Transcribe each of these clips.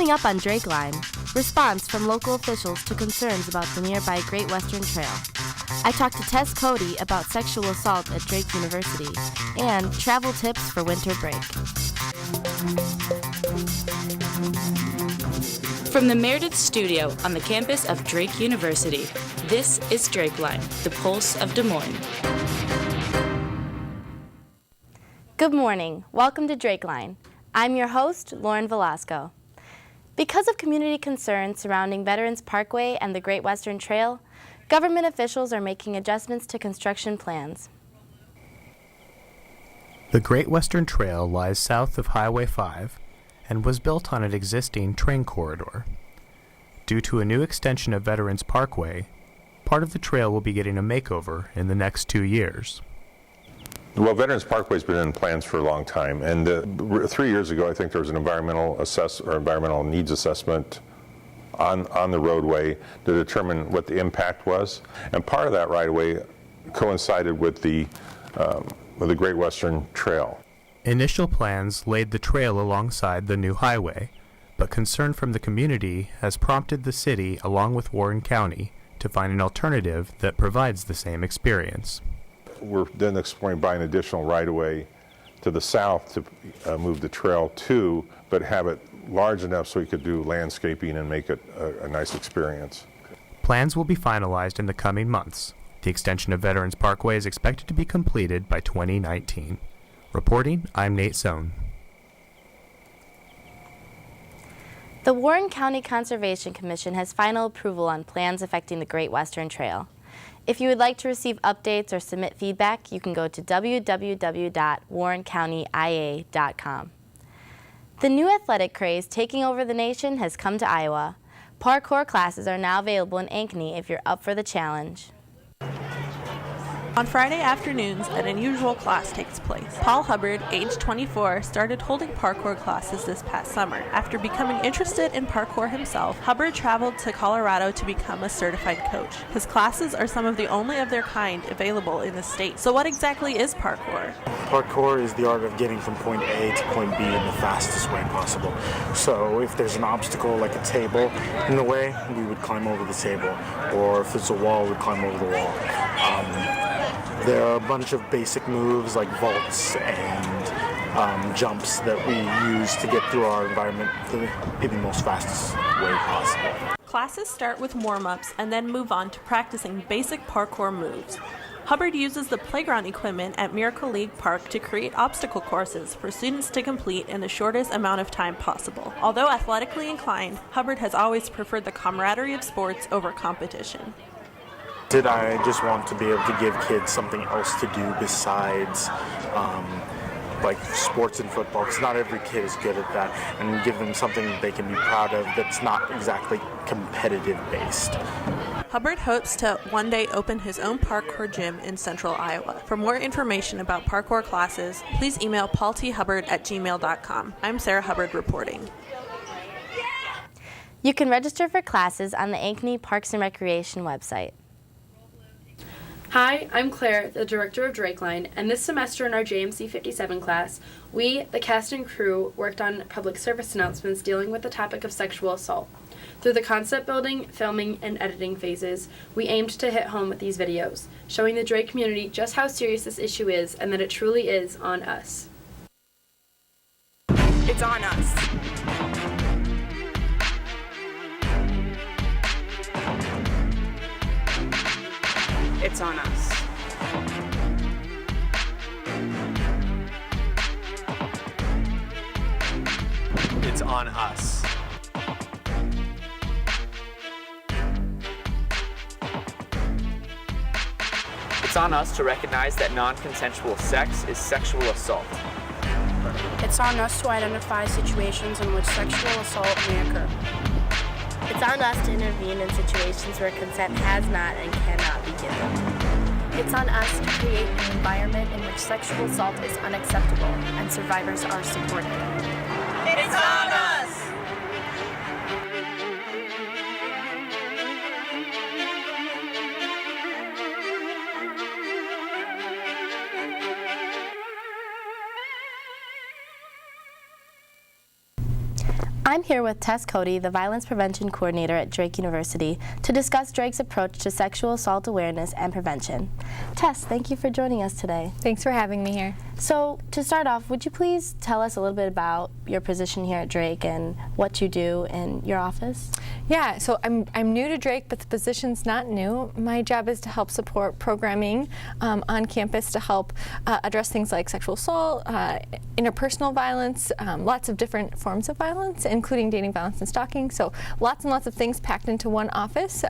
Coming up on DrakeLINE, response from local officials to concerns about the nearby Great Western Trail. I talked to Tess Cody about sexual assault at Drake University and travel tips for winter break. From the Meredith Studio on the campus of Drake University, this is DrakeLINE, the pulse of Des Moines. Good morning. Welcome to DrakeLINE. I'm your host, Lauren Velasco. Because of community concerns surrounding Veterans Parkway and the Great Western Trail, government officials are making adjustments to construction plans. The Great Western Trail lies south of Highway 5 and was built on an existing train corridor. Due to a new extension of Veterans Parkway, part of the trail will be getting a makeover in the next 2 years. Well, Veterans Parkway's been in plans for a long time, and 3 years ago, I think there was an environmental needs assessment on the roadway to determine what the impact was, and part of that right-of-way coincided with the Great Western Trail. Initial plans laid the trail alongside the new highway, but concern from the community has prompted the city, along with Warren County, to find an alternative that provides the same experience. We're then exploring buying additional right-of-way to the south to move the trail to, but have it large enough so we could do landscaping and make it a nice experience. Plans will be finalized in the coming months. The extension of Veterans Parkway is expected to be completed by 2019. Reporting, I'm Nate Sohn. The Warren County Conservation Commission has final approval on plans affecting the Great Western Trail. If you would like to receive updates or submit feedback, you can go to www.warrencountya.com. The new athletic craze taking over the nation has come to Iowa. Parkour classes are now available in Ankeny if you're up for the challenge. On Friday afternoons, an unusual class takes place. Paul Hubbard, age 24, started holding parkour classes this past summer. After becoming interested in parkour himself, Hubbard traveled to Colorado to become a certified coach. His classes are some of the only of their kind available in the state. So what exactly is parkour? Parkour is the art of getting from point A to point B in the fastest way possible. So if there's an obstacle like a table in the way, we would climb over the table. Or if it's a wall, we'd climb over the wall. There are a bunch of basic moves like vaults and jumps that we use to get through our environment in the most fastest way possible. Classes start with warm-ups and then move on to practicing basic parkour moves. Hubbard uses the playground equipment at Miracle League Park to create obstacle courses for students to complete in the shortest amount of time possible. Although athletically inclined, Hubbard has always preferred the camaraderie of sports over competition. I just want to be able to give kids something else to do besides like sports and football, because not every kid is good at that, and give them something that they can be proud of that's not exactly competitive based. Hubbard hopes to one day open his own parkour gym in central Iowa. For more information about parkour classes, please email paulthubbard@gmail.com. I'm Sarah Hubbard reporting. You can register for classes on the Ankeny Parks and Recreation website. Hi, I'm Claire, the director of DrakeLINE, and this semester in our JMC 57 class, we, the cast and crew, worked on public service announcements dealing with the topic of sexual assault. Through the concept building, filming, and editing phases, we aimed to hit home with these videos, showing the Drake community just how serious this issue is and that it truly is on us. It's on us. It's on us. It's on us. It's on us to recognize that non-consensual sex is sexual assault. It's on us to identify situations in which sexual assault may occur. It's on us to intervene in situations where consent has not and cannot be given. It's on us to create an environment in which sexual assault is unacceptable and survivors are supported. It's on us! I'm here with Tess Cody, the Violence Prevention Coordinator at Drake University, to discuss Drake's approach to sexual assault awareness and prevention. Tess, thank you for joining us today. Thanks for having me here. So, to start off, would you please tell us a little bit about your position here at Drake and what you do in your office? Yeah, so I'm new to Drake, but the position's not new. My job is to help support programming on campus to help address things like sexual assault, interpersonal violence, lots of different forms of violence, including dating violence and stalking. So lots and lots of things packed into one office.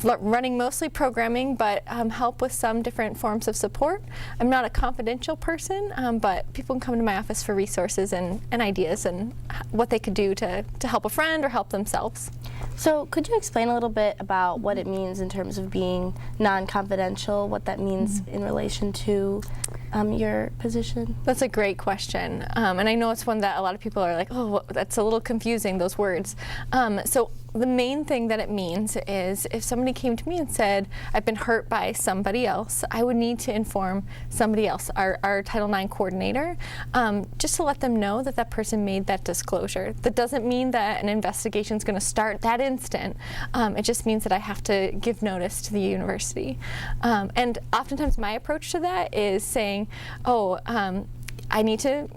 Running mostly programming, but help with some different forms of support. I'm not a confidential person, but people can come to my office for resources and ideas and what they could do to help a friend or help themselves. So could you explain a little bit about what it means in terms of being non-confidential, what that means in relation to your position? That's a great question, and I know it's one that a lot of people are like, oh, that's a little confusing, those words. So the main thing that it means is if somebody came to me and said, I've been hurt by somebody else, I would need to inform somebody else, our Title IX coordinator, just to let them know that that person made that disclosure. That doesn't mean that an investigation is going to start that instant. It just means that I have to give notice to the university. And oftentimes my approach to that is saying, oh, I need to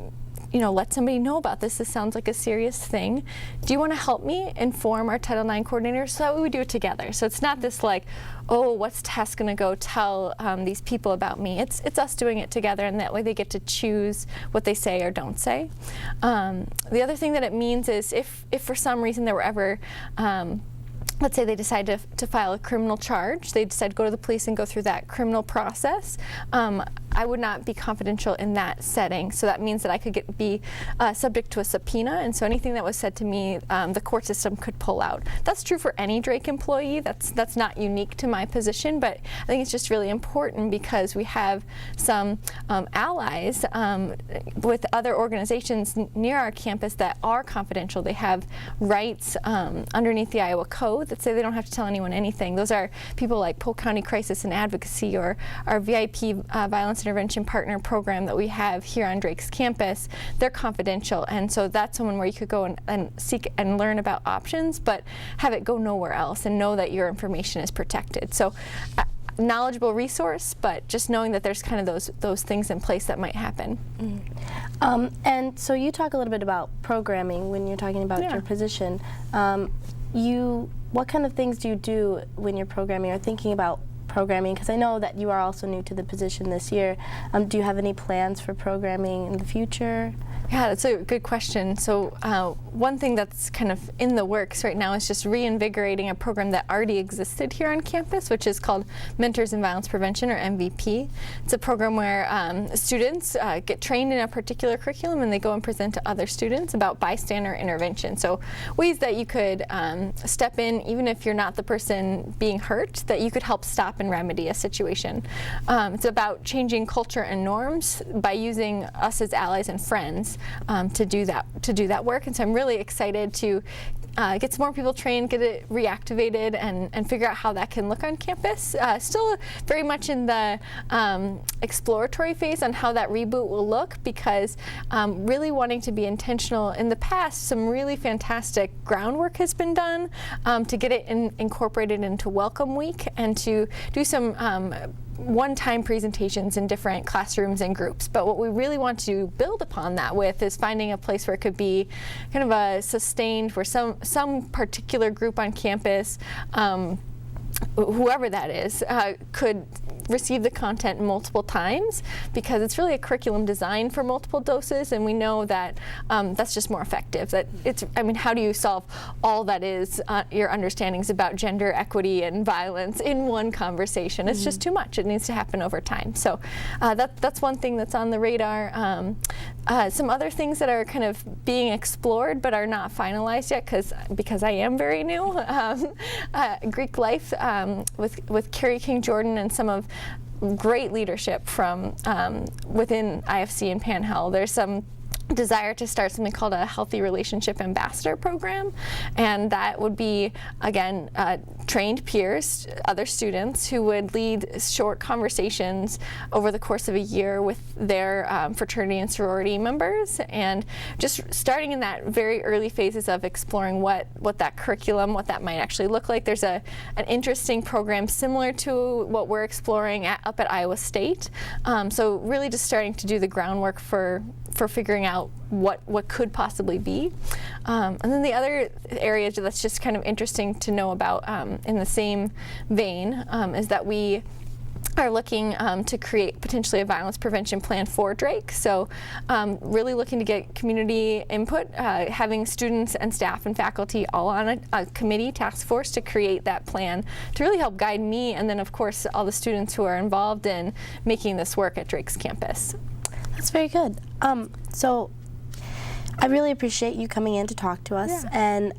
let somebody know about this. This sounds like a serious thing. Do you want to help me inform our Title IX coordinator? So that we would do it together. So it's not this like, oh, what's Tess going to go tell these people about me? It's us doing it together, and that way they get to choose what they say or don't say. The other thing that it means is if for some reason there were ever let's say they decide to file a criminal charge, they decide to go to the police and go through that criminal process, I would not be confidential in that setting. So that means that I could be subject to a subpoena, and so anything that was said to me, the court system could pull out. That's true for any Drake employee. That's not unique to my position, but I think it's just really important because we have some allies with other organizations near our campus that are confidential. They have rights underneath the Iowa Code that say they don't have to tell anyone anything. Those are people like Polk County Crisis and Advocacy, or our VIP Violence Intervention Partner program that we have here on Drake's campus. They're confidential, and so that's someone where you could go and seek and learn about options, but have it go nowhere else and know that your information is protected. So knowledgeable resource, but just knowing that there's kind of those things in place that might happen. And so you talk a little bit about programming when you're talking about your position. What kind of things do you do when you're programming or thinking about programming? Because I know that you are also new to the position this year. Do you have any plans for programming in the future? Yeah, that's a good question. So one thing that's kind of in the works right now is just reinvigorating a program that already existed here on campus, which is called Mentors in Violence Prevention, or MVP. It's a program where students get trained in a particular curriculum and they go and present to other students about bystander intervention. So ways that you could step in, even if you're not the person being hurt, that you could help stop and remedy a situation. It's about changing culture and norms by using us as allies and friends to do that work. And so I'm really excited to get some more people trained, get it reactivated, and figure out how that can look on campus. Still very much in the exploratory phase on how that reboot will look, because really wanting to be intentional. In the past, some really fantastic groundwork has been done to get it incorporated into Welcome Week and to do some one-time presentations in different classrooms and groups. But what we really want to build upon that with is finding a place where it could be kind of a sustained, where some particular group on campus, whoever that is, could receive the content multiple times, because it's really a curriculum designed for multiple doses, and we know that that's just more effective. That how do you solve all that is your understandings about gender equity and violence in one conversation? It's just too much. It needs to happen over time. So that's one thing that's on the radar. Some other things that are kind of being explored but are not finalized yet, because I am very new. Greek Life with Carrie King Jordan and some of great leadership from within IFC and Panhandle. There's some desire to start something called a Healthy Relationship Ambassador program, and that would be, again, trained peers, other students who would lead short conversations over the course of a year with their fraternity and sorority members, and just starting in that very early phases of exploring what that curriculum, what that might actually look like. There's an interesting program similar to what we're exploring up at Iowa State, so really just starting to do the groundwork for figuring out what could possibly be. And then the other area that's just kind of interesting to know about in the same vein is that we are looking to create potentially a violence prevention plan for Drake. So really looking to get community input, having students and staff and faculty all on a committee task force to create that plan to really help guide me, and then of course all the students who are involved in making this work at Drake's campus. That's very good. So I really appreciate you coming in to talk to us and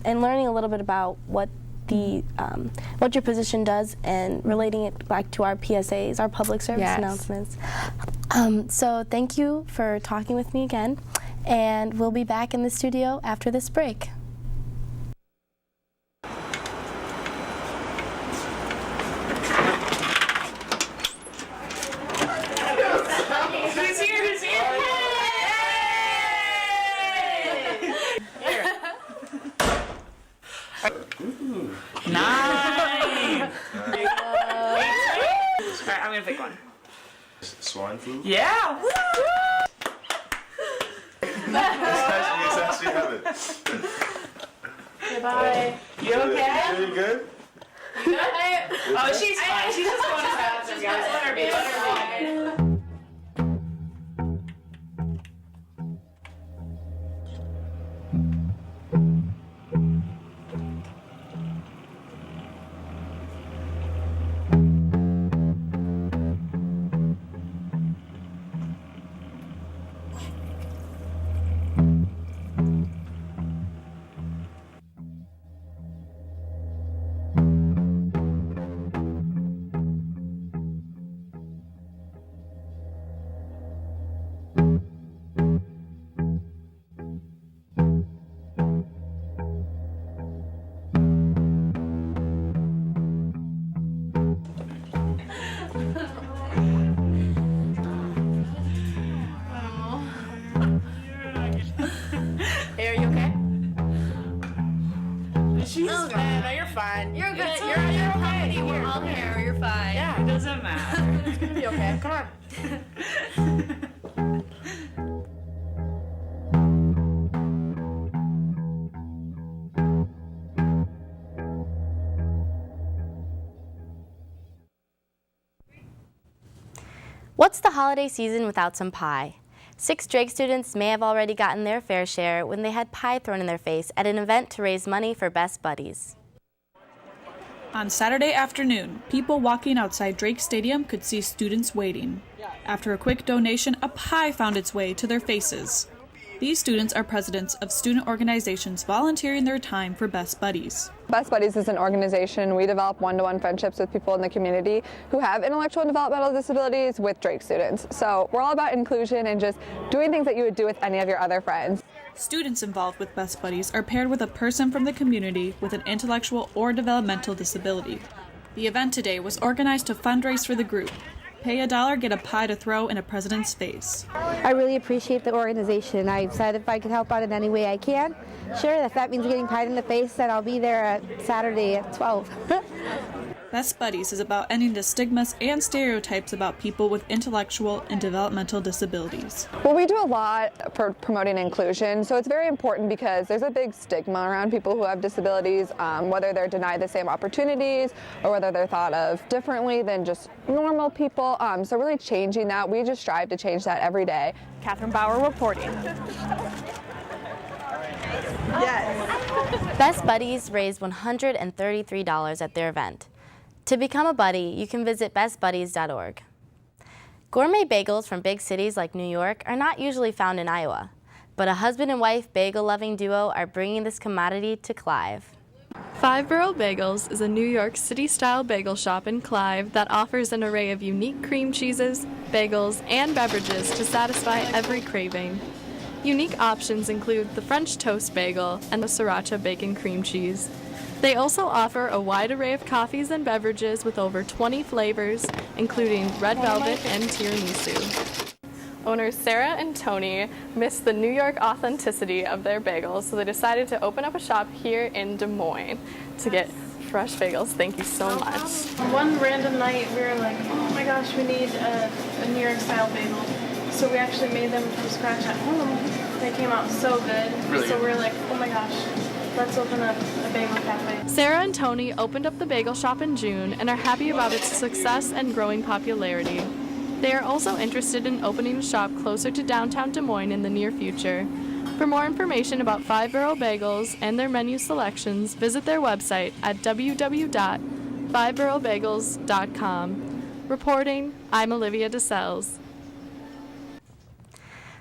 learning a little bit about what your position does and relating it back to our PSAs, our public service announcements. So thank you for talking with me again, and we'll be back in the studio after this break. Nine. Alright, I'm gonna pick one. Swine flu? Yeah! Woo! Yes, actually have it. Goodbye. You okay? You good? You good? Oh, she's fine. She's just going to the bathroom, guys. Let her be. Let her be. Hey, are you okay? She's fine. No, you're fine. You're good. You're okay. We're all here. You're fine. Yeah, it doesn't matter. It's gonna be okay. Come on. What's the holiday season without some pie? 6 Drake students may have already gotten their fair share when they had pie thrown in their face at an event to raise money for Best Buddies. On Saturday afternoon, people walking outside Drake Stadium could see students waiting. After a quick donation, a pie found its way to their faces. These students are presidents of student organizations volunteering their time for Best Buddies. Best Buddies is an organization. We develop one-to-one friendships with people in the community who have intellectual and developmental disabilities with Drake students. So we're all about inclusion and just doing things that you would do with any of your other friends. Students involved with Best Buddies are paired with a person from the community with an intellectual or developmental disability. The event today was organized to fundraise for the group. Pay $1, get a pie to throw in a president's face. I really appreciate the organization. I've said if I can help out in any way I can. Sure, if that means getting pied in the face, then I'll be there at Saturday at 12. Best Buddies is about ending the stigmas and stereotypes about people with intellectual and developmental disabilities. Well, we do a lot for promoting inclusion, so it's very important because there's a big stigma around people who have disabilities, whether they're denied the same opportunities or whether they're thought of differently than just normal people. So really changing that, we just strive to change that every day. Catherine Bauer reporting. Yes. Best Buddies raised $133 at their event. To become a buddy, you can visit bestbuddies.org. Gourmet bagels from big cities like New York are not usually found in Iowa, but a husband and wife bagel-loving duo are bringing this commodity to Clive. Five Borough Bagels is a New York City-style bagel shop in Clive that offers an array of unique cream cheeses, bagels, and beverages to satisfy every craving. Unique options include the French toast bagel and the sriracha bacon cream cheese. They also offer a wide array of coffees and beverages with over 20 flavors, including red velvet and tiramisu. Owners Sarah and Tony missed the New York authenticity of their bagels, so they decided to open up a shop here in Des Moines to get fresh bagels. Thank you so much. One random night we were like, oh my gosh, we need a New York style bagel. So we actually made them from scratch at home. They came out so good. Really so good. we were like, oh my gosh, let's open up a bagel cafe. Sarah and Tony opened up the bagel shop in June and are happy about its success and growing popularity. They are also interested in opening a shop closer to downtown Des Moines in the near future. For more information about 5-Borough Bagels and their menu selections, visit their website at www.5boroughbagels.com. Reporting, I'm Olivia DeSales.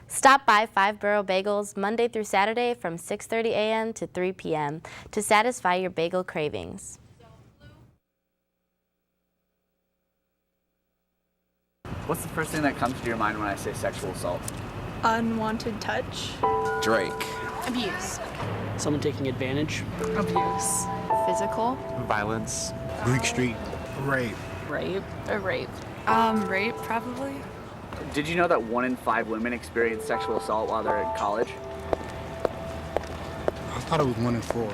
Stop by 5-Borough Bagels Monday through Saturday from 6:30 a.m. to 3 p.m. to satisfy your bagel cravings. What's the first thing that comes to your mind when I say sexual assault? Unwanted touch. Drake. Abuse. Someone taking advantage. Abuse. Physical. Violence. Greek Street. Rape. Rape. A rape. Rape, probably. Did you know that 1 in 5 women experience sexual assault while they're in college? I thought it was 1 in 4.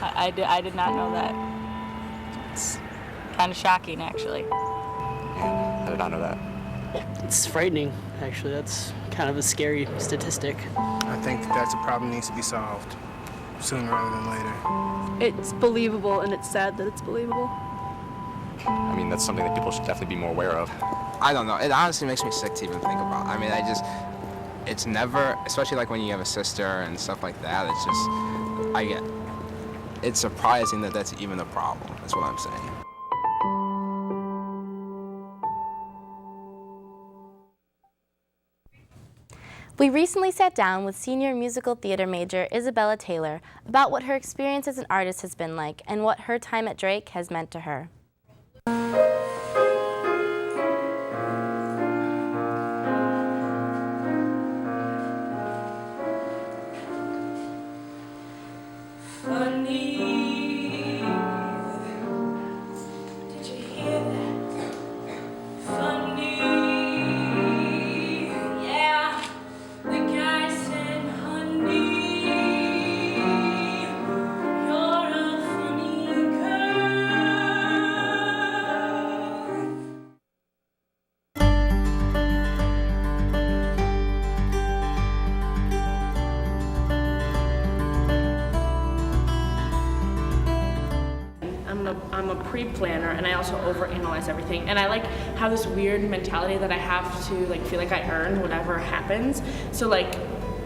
I did not know that. It's kind of shocking, actually. I did not know that. It's frightening, actually. That's kind of a scary statistic. I think that's a problem that needs to be solved sooner rather than later. It's believable, and it's sad that it's believable. I mean, that's something that people should definitely be more aware of. I don't know. It honestly makes me sick to even think about. I mean, it's never, especially like when you have a sister and stuff like that, it's surprising that that's even a problem. That's what I'm saying. We recently sat down with senior musical theater major Isabella Taylor about what her experience as an artist has been like and what her time at Drake has meant to her. I'm a pre-planner, and I also overanalyze everything, and I like have this weird mentality that I have to like feel like I earn whatever happens. So like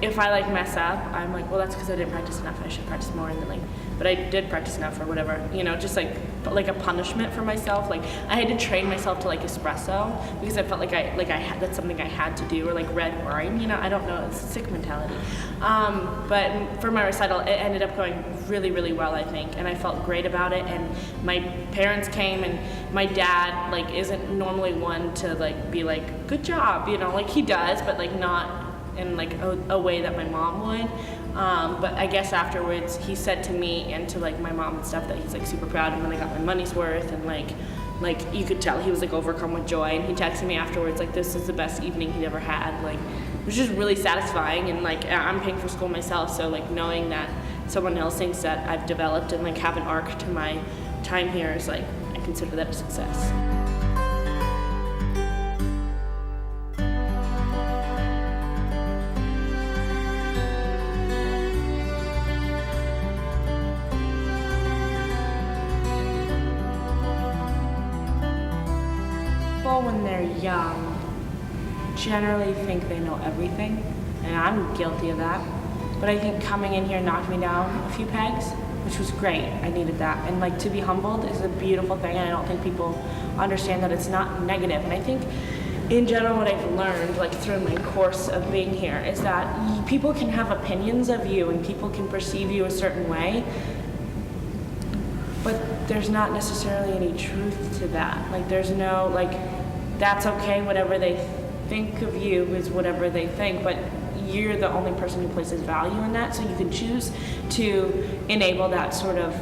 if I like mess up, I'm like, well, that's because I didn't practice enough. I should practice more, and then like, but I did practice enough or whatever, you know, just like a punishment for myself. Like I had to train myself to like espresso because I felt like I had, that's something I had to do, or like red wine, you know, I don't know, it's a sick mentality. But for my recital, it ended up going really, really well, I think, and I felt great about it. And my parents came, and my dad like isn't normally one to like be like, good job, you know, like he does, but like not in like a way that my mom would. But I guess afterwards he said to me and to like my mom and stuff that he's like super proud of when I got my money's worth, and like you could tell he was like overcome with joy, and he texted me afterwards like this is the best evening he'd ever had. Like it was just really satisfying, and like I'm paying for school myself, so like knowing that someone else thinks that I've developed and like have an arc to my time here is like, I consider that a success. When they're young, generally think they know everything, and I'm guilty of that. But I think coming in here knocked me down a few pegs, which was great. I needed that. And like to be humbled is a beautiful thing, and I don't think people understand that it's not negative. And I think in general what I've learned like through my course of being here is that people can have opinions of you and people can perceive you a certain way, but there's not necessarily any truth to that. Like there's no like that's okay. Whatever they think of you is whatever they think, but you're the only person who places value in that, so you can choose to enable that sort of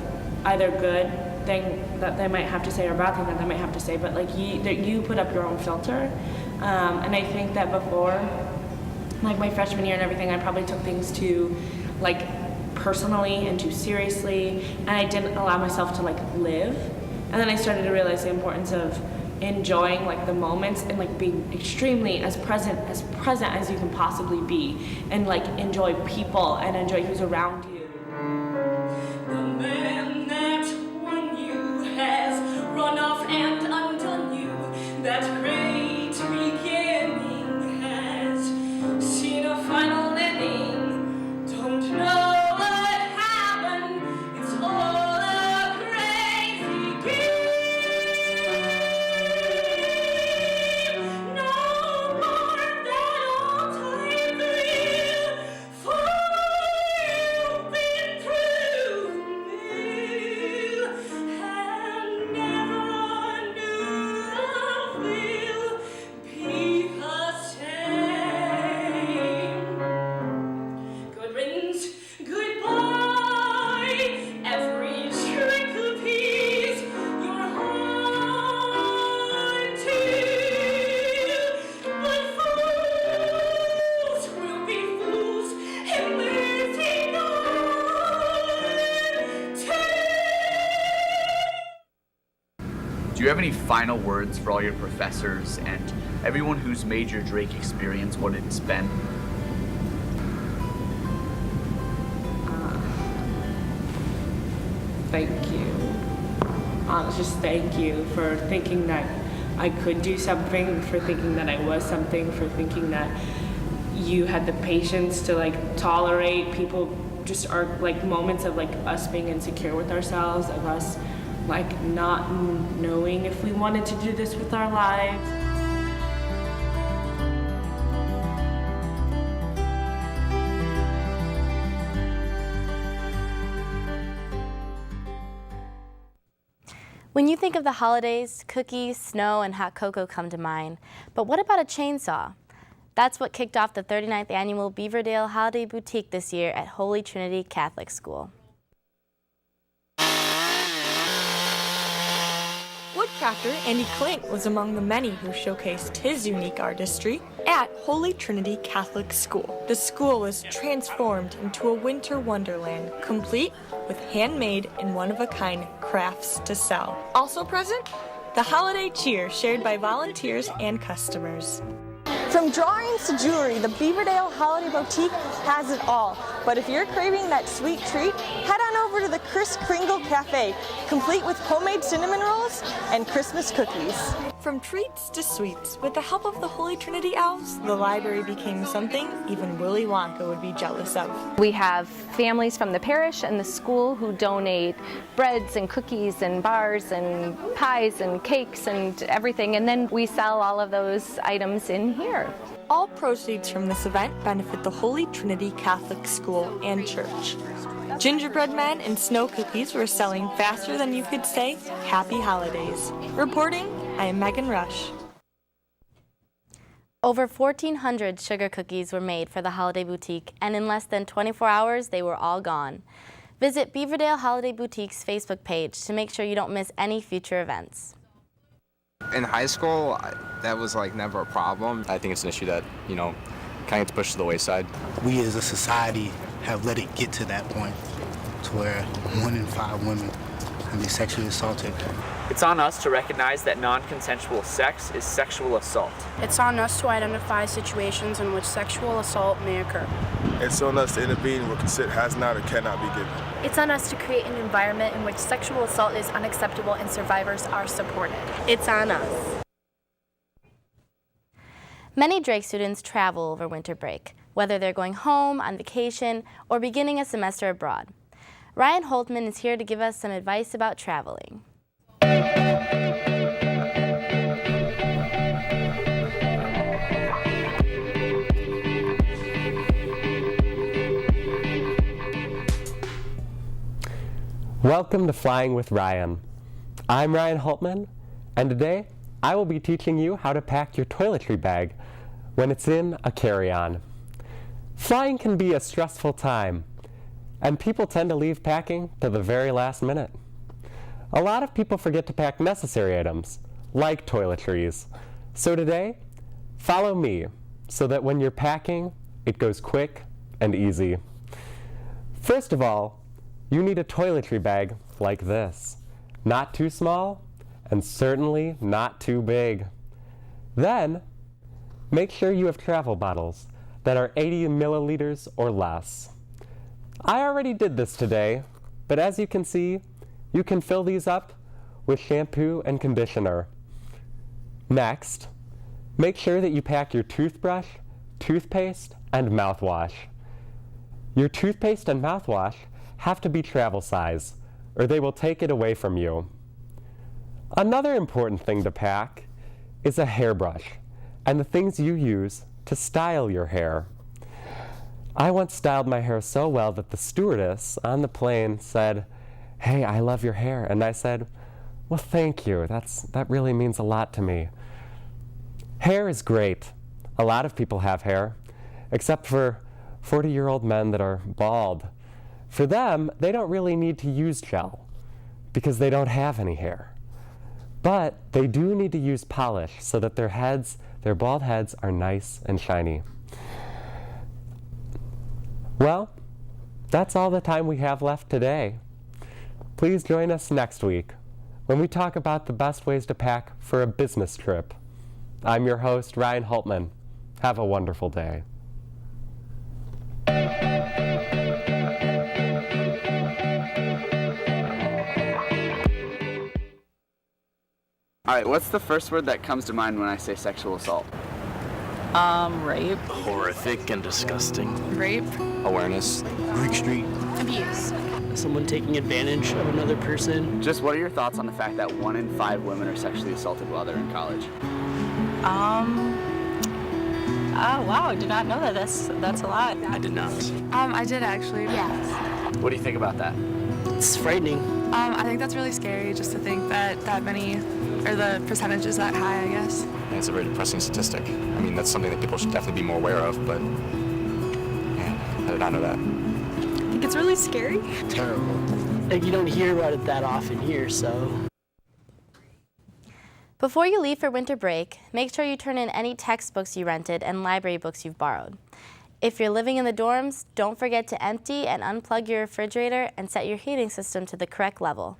either good thing that they might have to say or bad thing that they might have to say, but like you put up your own filter. And I think that before, like my freshman year and everything, I probably took things too like personally and too seriously, and I didn't allow myself to like live. And then I started to realize the importance of enjoying like the moments and like being extremely as present as you can possibly be, and like enjoy people and enjoy who's around you. The man that won you has run off and undone you. That great beginning has seen a final ending. Don't know what happened. It's all a crazy game. No more that old time thrill. For you've been through the mill, and never knew love will be the same. Good riddance, goodbye. Every trick appease your heart to. But fools will be fools and waiting on Do you have any final words for all your professors and everyone who's made your Drake experience what it's been? Thank you. Just thank you for thinking that I could do something, for thinking that I was something, for thinking that you had the patience to like tolerate people just are like moments of like us being insecure with ourselves, of us like not knowing if we wanted to do this with our lives. When you think of the holidays, cookies, snow, and hot cocoa come to mind. But what about a chainsaw? That's what kicked off the 39th annual Beaverdale Holiday Boutique this year at Holy Trinity Catholic School. Woodcrafter Andy Klink was among the many who showcased his unique artistry at Holy Trinity Catholic School. The school was transformed into a winter wonderland, complete with handmade and one-of-a-kind crafts to sell. Also present, the holiday cheer shared by volunteers and customers. From drawings to jewelry, the Beaverdale Holiday Boutique has it all. But if you're craving that sweet treat, head on over to the Kris Kringle Cafe, complete with homemade cinnamon rolls and Christmas cookies. From treats to sweets, with the help of the Holy Trinity Elves, the library became something even Willy Wonka would be jealous of. We have families from the parish and the school who donate breads and cookies and bars and pies and cakes and everything, and then we sell all of those items in here. All proceeds from this event benefit the Holy Trinity Catholic School and Church. Gingerbread men and snow cookies were selling faster than you could say Happy Holidays. Reporting, I am Megan Rush. Over 1,400 sugar cookies were made for the Holiday Boutique, and in less than 24 hours, they were all gone. Visit Beaverdale Holiday Boutique's Facebook page to make sure you don't miss any future events. In high school, that was like never a problem. I think it's an issue that, kind of gets pushed to the wayside. We as a society have let it get to that point to where 1 in 5 women can be sexually assaulted. It's on us to recognize that non-consensual sex is sexual assault. It's on us to identify situations in which sexual assault may occur. It's on us to intervene where consent has not or cannot be given. It's on us to create an environment in which sexual assault is unacceptable and survivors are supported. It's on us. Many Drake students travel over winter break, whether they're going home, on vacation, or beginning a semester abroad. Ryan Holtman is here to give us some advice about traveling. Welcome to Flying with Ryan. I'm Ryan Holtman, and today I will be teaching you how to pack your toiletry bag when it's in a carry-on. Flying can be a stressful time, and people tend to leave packing to the very last minute. A lot of people forget to pack necessary items, like toiletries. So today, follow me so that when you're packing, it goes quick and easy. First of all, you need a toiletry bag like this. Not too small, and certainly not too big. Then, make sure you have travel bottles that are 80 milliliters or less. I already did this today, but as you can see, you can fill these up with shampoo and conditioner. Next, make sure that you pack your toothbrush, toothpaste, and mouthwash. Your toothpaste and mouthwash have to be travel size, or they will take it away from you. Another important thing to pack is a hairbrush and the things you use to style your hair. I once styled my hair so well that the stewardess on the plane said, "Hey, I love your hair." And I said, "Well, thank you. That really means a lot to me." Hair is great. A lot of people have hair, except for 40-year-old men that are bald. For them, they don't really need to use gel because they don't have any hair. But they do need to use polish so that their bald heads are nice and shiny. Well, that's all the time we have left today. Please join us next week when we talk about the best ways to pack for a business trip. I'm your host, Ryan Holtman. Have a wonderful day. All right, what's the first word that comes to mind when I say sexual assault? Rape. Horrific and disgusting. Rape. Awareness. Greek Street. Abuse. Someone taking advantage of another person. Just what are your thoughts on the fact that 1 in 5 women are sexually assaulted while they're in college? Wow, I did not know that. That's a lot. I did not. I did actually. Yes. What do you think about that? It's frightening. I think that's really scary just to think that many, or the percentage is that high, I guess. And it's a very depressing statistic. I mean, that's something that people should definitely be more aware of, but man, I did not know that. I think it's really scary. Terrible. Like, you don't hear about it that often here, so. Before you leave for winter break, make sure you turn in any textbooks you rented and library books you've borrowed. If you're living in the dorms, don't forget to empty and unplug your refrigerator and set your heating system to the correct level.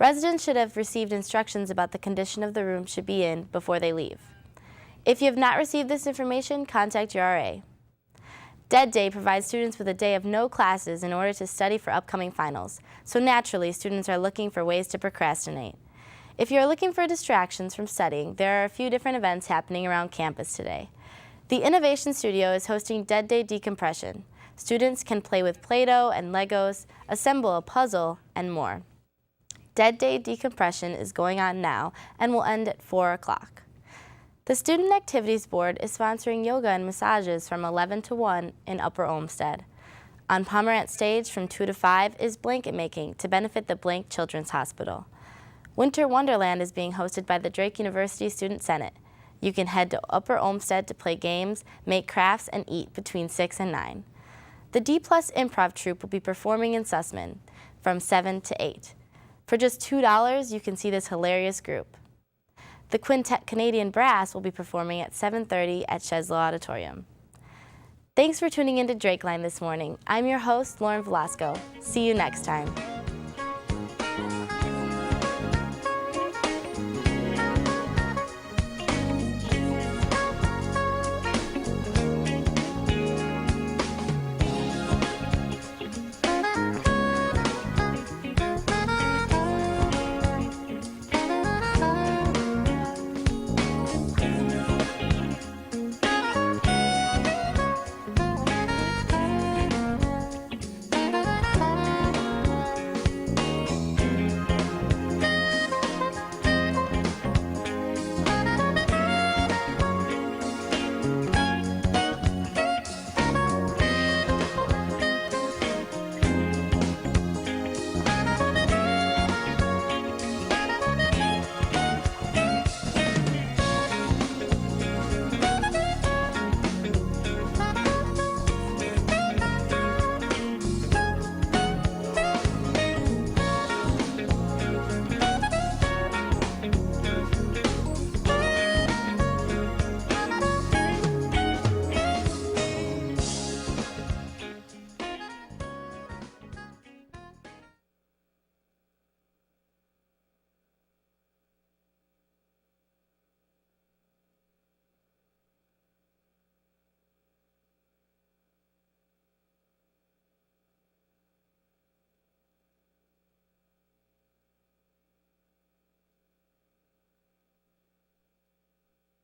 Residents should have received instructions about the condition of the room should be in before they leave. If you have not received this information, contact your RA. Dead Day provides students with a day of no classes in order to study for upcoming finals, so naturally students are looking for ways to procrastinate. If you're looking for distractions from studying, there are a few different events happening around campus today. The Innovation Studio is hosting Dead Day Decompression. Students can play with Play-Doh and Legos, assemble a puzzle, and more. Dead Day Decompression is going on now and will end at 4 o'clock. The Student Activities Board is sponsoring yoga and massages from 11 to 1 in Upper Olmsted. On Pomerantz Stage from 2 to 5 is blanket making to benefit the Blank Children's Hospital. Winter Wonderland is being hosted by the Drake University Student Senate. You can head to Upper Olmsted to play games, make crafts, and eat between 6 and 9. The D+ Improv Troupe will be performing in Sussman from 7 to 8. For just $2, you can see this hilarious group. The Quintet Canadian Brass will be performing at 7:30 at Sheslow Auditorium. Thanks for tuning in to DrakeLINE this morning. I'm your host, Lauren Velasco. See you next time.